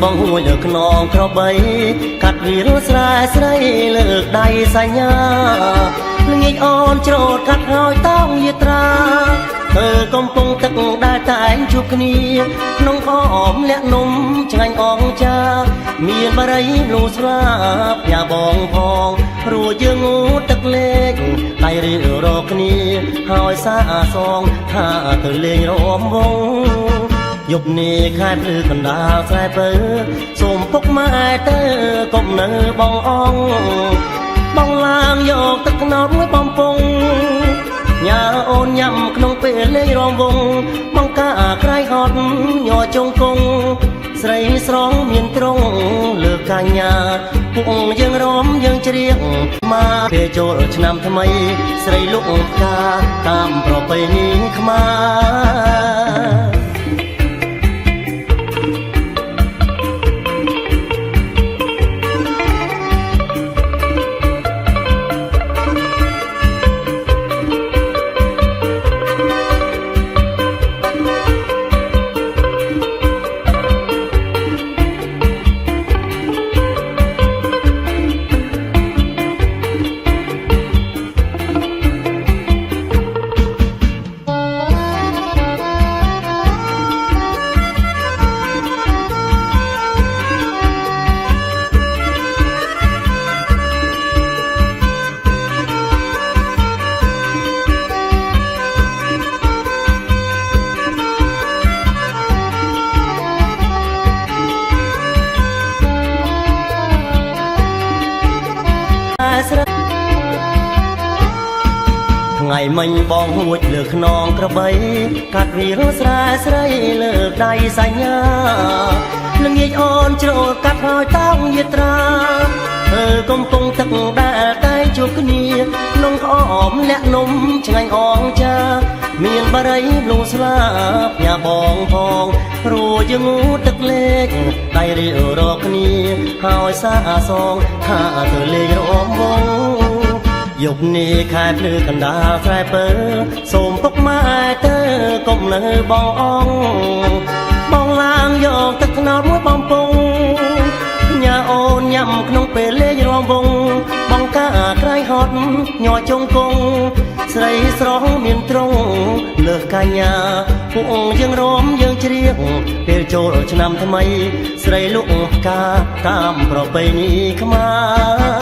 បងហួយលើខ្នងក្របីកាត់វារស្រែស្រីលើកដៃសញ្ញាល្ងាចអូនច្រូតកាត់ហើយតោងយាត្រាធ្វើកំពុងទឹកដែលតែងជួបគ្នាក្នុងអមលាក់នំឆ្ងាញ់អងចាមានបារីលូស្លាបញ៉ាបងផងព្រោះយើងងូតទឹកលេខដៃរៀលរកគ្នាហើយសាសងថាទៅលេងរំវងយប់នេះខែភ្លឺកណ្ដាលស្រែពើសូមពុកម៉ែទៅកុំនៅបងអងបងឡើងយកទឹកខ្នោតមួយបំពង់ញ៉ាអូនញ៉ាំក្នុងពេលលេងរំវងបងកាក្រៃហត់ញ័រចុងគង់ស្រីស្រងមានទ្រង់លើកញ្ញាពុកយើងរំយើងច្រៀងមកពេលចូលឆ្នាំថ្មីស្រីលុកផ្កាតាមប្រពៃណីខ្មែរថ្ងៃមិញបងហួចលើខ្នងក្របីកាត់វារស្រែស្រីលើកដៃសញ្ញាល្ងាចអូនច្រូតកាត់ហើយតោងយាត្រាធ្វើកំពុងទឹកដែលតែងជួបគ្នាក្នុងអមលាក់នំឆ្ងាញ់អងចាមានបារីលូស្លាបញ៉ាបងផងព្រោះយើងងូតទឹកលេខដៃរៀលរកគ្នាហើយសាសងថាទៅលេងរំវងយប់នេះខែភ្លឺកណ្ដាលស្រែពើសូមពុកម៉ែទៅកុំនៅបងអងបងឡើងយកទឹកខ្នោតមួយបំពង់ញ៉ាអូនញ៉ាំក្នុងពេលលេងរំវងបងកាក្រៃហត់ញ័រចុងគង់ស្រីស្រស់មានទ្រង់លើកញ្ញាពុកយើងរំយើងច្រៀងពេលចូលឆ្នាំថ្មីស្រីលុកផ្កាតាមប្រពៃណីខ្មែរ